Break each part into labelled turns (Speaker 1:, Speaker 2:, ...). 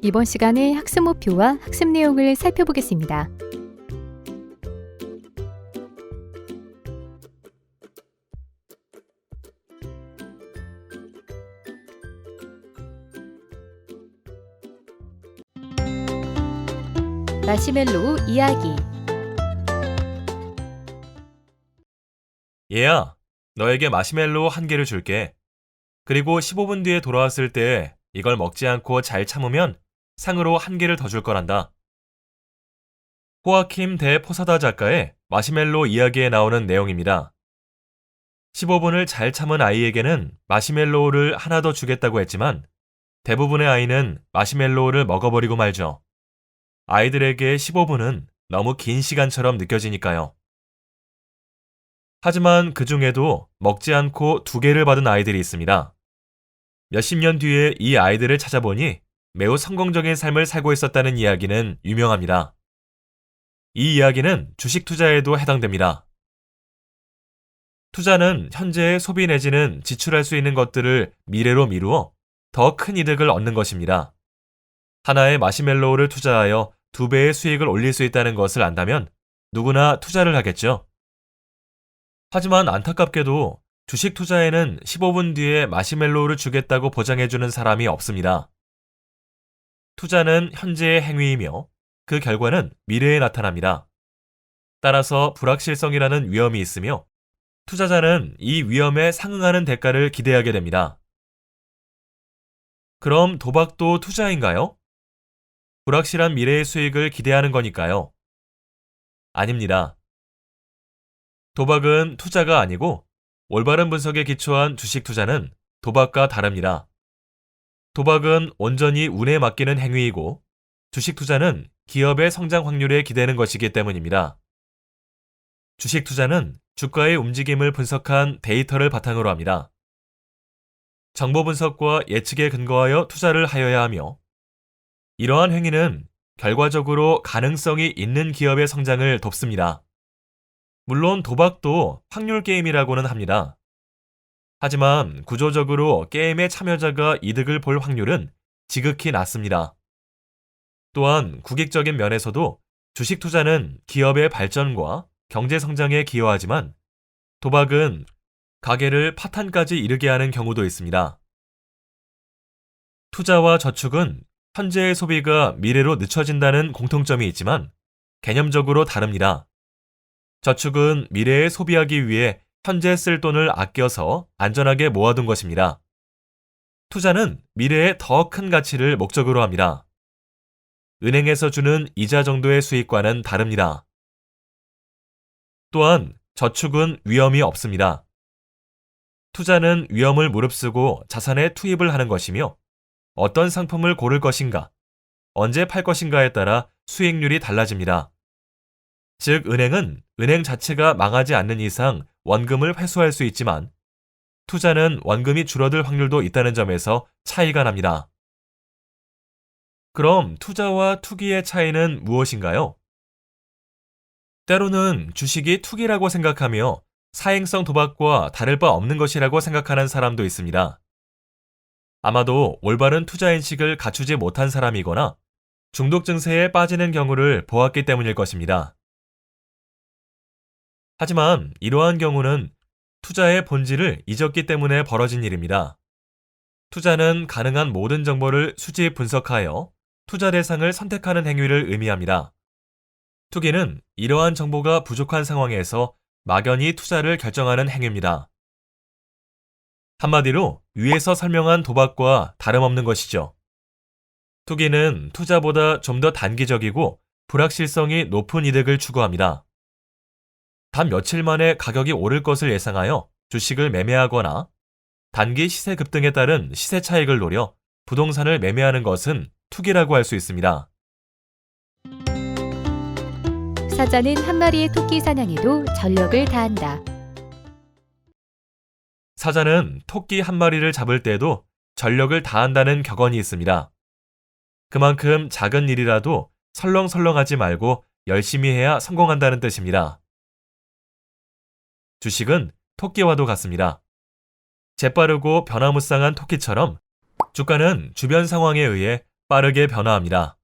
Speaker 1: 이번 시간에 학습 목표와 학습 내용을 살펴보겠습니다. 마시멜로우 이야기.
Speaker 2: 얘야, 너에게 마시멜로우 한 개를 줄게. 그리고 15분 뒤에 돌아왔을 때 이걸 먹지 않고 잘 참으면 상으로 한 개를 더 줄 거란다. 호아킴 대 포사다 작가의 마시멜로우 이야기에 나오는 내용입니다. 15분을 잘 참은 아이에게는 마시멜로우를 하나 더 주겠다고 했지만 대부분의 아이는 마시멜로우를 먹어버리고 말죠. 아이들에게 15분은 너무 긴 시간처럼 느껴지니까요. 하지만 그 중에도 먹지 않고 2개를 받은 아이들이 있습니다. 몇십 년 뒤에 이 아이들을 찾아보니 매우 성공적인 삶을 살고 있었다는 이야기는 유명합니다. 이 이야기는 주식 투자에도 해당됩니다. 투자는 현재의 소비 내지는 지출할 수 있는 것들을 미래로 미루어 더 큰 이득을 얻는 것입니다. 하나의 마시멜로우를 투자하여 2배의 수익을 올릴 수 있다는 것을 안다면 누구나 투자를 하겠죠. 하지만 안타깝게도 주식 투자에는 15분 뒤에 마시멜로우를 주겠다고 보장해주는 사람이 없습니다. 투자는 현재의 행위이며 그 결과는 미래에 나타납니다. 따라서 불확실성이라는 위험이 있으며 투자자는 이 위험에 상응하는 대가를 기대하게 됩니다. 그럼 도박도 투자인가요? 불확실한 미래의 수익을 기대하는 거니까요. 아닙니다. 도박은 투자가 아니고 올바른 분석에 기초한 주식 투자는 도박과 다릅니다. 도박은 온전히 운에 맡기는 행위이고 주식 투자는 기업의 성장 확률에 기대는 것이기 때문입니다. 주식 투자는 주가의 움직임을 분석한 데이터를 바탕으로 합니다. 정보 분석과 예측에 근거하여 투자를 하여야 하며 이러한 행위는 결과적으로 가능성이 있는 기업의 성장을 돕습니다. 물론 도박도 확률 게임이라고는 합니다. 하지만 구조적으로 게임의 참여자가 이득을 볼 확률은 지극히 낮습니다. 또한 국익적인 면에서도 주식 투자는 기업의 발전과 경제 성장에 기여하지만 도박은 가게를 파탄까지 이르게 하는 경우도 있습니다. 투자와 저축은 현재의 소비가 미래로 늦춰진다는 공통점이 있지만 개념적으로 다릅니다. 저축은 미래에 소비하기 위해 현재 쓸 돈을 아껴서 안전하게 모아둔 것입니다. 투자는 미래에 더 큰 가치를 목적으로 합니다. 은행에서 주는 이자 정도의 수익과는 다릅니다. 또한 저축은 위험이 없습니다. 투자는 위험을 무릅쓰고 자산에 투입을 하는 것이며 어떤 상품을 고를 것인가, 언제 팔 것인가에 따라 수익률이 달라집니다. 즉, 은행은 은행 자체가 망하지 않는 이상 원금을 회수할 수 있지만 투자는 원금이 줄어들 확률도 있다는 점에서 차이가 납니다. 그럼 투자와 투기의 차이는 무엇인가요? 때로는 주식이 투기라고 생각하며 사행성 도박과 다를 바 없는 것이라고 생각하는 사람도 있습니다. 아마도 올바른 투자 인식을 갖추지 못한 사람이거나 중독 증세에 빠지는 경우를 보았기 때문일 것입니다. 하지만 이러한 경우는 투자의 본질을 잊었기 때문에 벌어진 일입니다. 투자는 가능한 모든 정보를 수집 분석하여 투자 대상을 선택하는 행위를 의미합니다. 투기는 이러한 정보가 부족한 상황에서 막연히 투자를 결정하는 행위입니다. 한마디로 위에서 설명한 도박과 다름없는 것이죠. 투기는 투자보다 좀 더 단기적이고 불확실성이 높은 이득을 추구합니다. 단 며칠 만에 가격이 오를 것을 예상하여 주식을 매매하거나 단기 시세 급등에 따른 시세 차익을 노려 부동산을 매매하는 것은 투기라고 할 수 있습니다.
Speaker 1: 사자는 한 마리의 토끼 사냥에도 전력을 다한다.
Speaker 2: 사자는 토끼 한 마리를 잡을 때도 전력을 다한다는 격언이 있습니다. 그만큼 작은 일이라도 설렁설렁하지 말고 열심히 해야 성공한다는 뜻입니다. 주식은 토끼와도 같습니다. 재빠르고 변화무쌍한 토끼처럼 주가는 주변 상황에 의해 빠르게 변화합니다.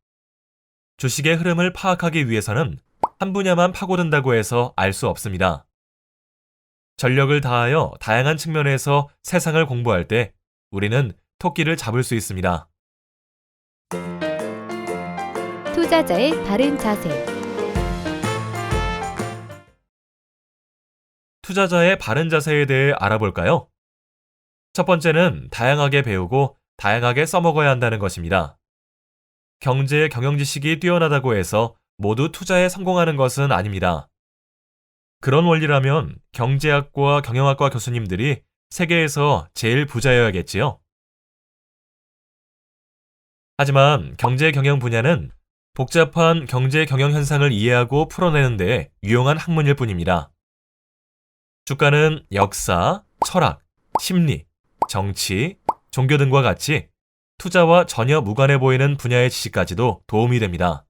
Speaker 2: 주식의 흐름을 파악하기 위해서는 한 분야만 파고든다고 해서 알 수 없습니다. 전력을 다하여 다양한 측면에서 세상을 공부할 때 우리는 토끼를 잡을 수 있습니다.
Speaker 1: 투자자의 바른 자세.
Speaker 2: 투자자의 바른 자세에 대해 알아볼까요? 첫 번째는 다양하게 배우고 다양하게 써먹어야 한다는 것입니다. 경제 경영 지식이 뛰어나다고 해서 모두 투자에 성공하는 것은 아닙니다. 그런 원리라면 경제학과 경영학과 교수님들이 세계에서 제일 부자여야겠지요. 하지만 경제 경영 분야는 복잡한 경제 경영 현상을 이해하고 풀어내는 데 유용한 학문일 뿐입니다. 주가는 역사, 철학, 심리, 정치, 종교 등과 같이 투자와 전혀 무관해 보이는 분야의 지식까지도 도움이 됩니다.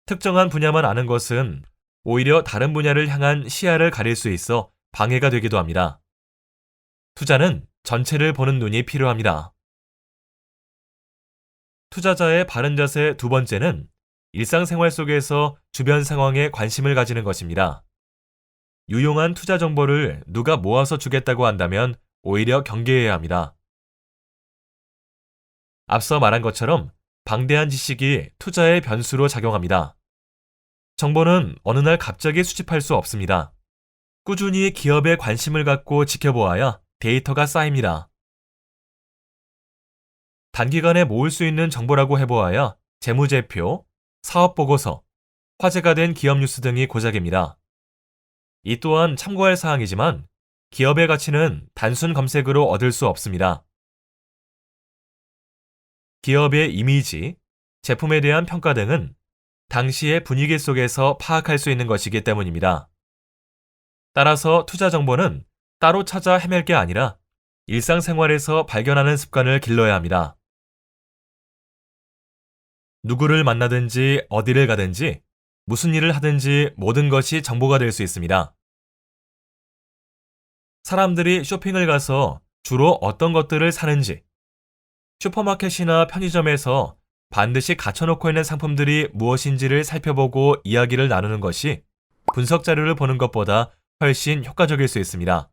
Speaker 2: 특정한 분야만 아는 것은 오히려 다른 분야를 향한 시야를 가릴 수 있어 방해가 되기도 합니다. 투자는 전체를 보는 눈이 필요합니다. 투자자의 바른 자세 두 번째는 일상생활 속에서 주변 상황에 관심을 가지는 것입니다. 유용한 투자 정보를 누가 모아서 주겠다고 한다면 오히려 경계해야 합니다. 앞서 말한 것처럼 방대한 지식이 투자의 변수로 작용합니다. 정보는 어느 날 갑자기 수집할 수 없습니다. 꾸준히 기업에 관심을 갖고 지켜보아야 데이터가 쌓입니다. 단기간에 모을 수 있는 정보라고 해보아야 재무제표, 사업보고서, 화제가 된 기업 뉴스 등이 고작입니다. 이 또한 참고할 사항이지만 기업의 가치는 단순 검색으로 얻을 수 없습니다. 기업의 이미지, 제품에 대한 평가 등은 당시의 분위기 속에서 파악할 수 있는 것이기 때문입니다. 따라서 투자 정보는 따로 찾아 헤맬 게 아니라 일상생활에서 발견하는 습관을 길러야 합니다. 누구를 만나든지 어디를 가든지 무슨 일을 하든지 모든 것이 정보가 될 수 있습니다. 사람들이 쇼핑을 가서 주로 어떤 것들을 사는지, 슈퍼마켓이나 편의점에서 반드시 갖춰놓고 있는 상품들이 무엇인지를 살펴보고 이야기를 나누는 것이 분석 자료를 보는 것보다 훨씬 효과적일 수 있습니다.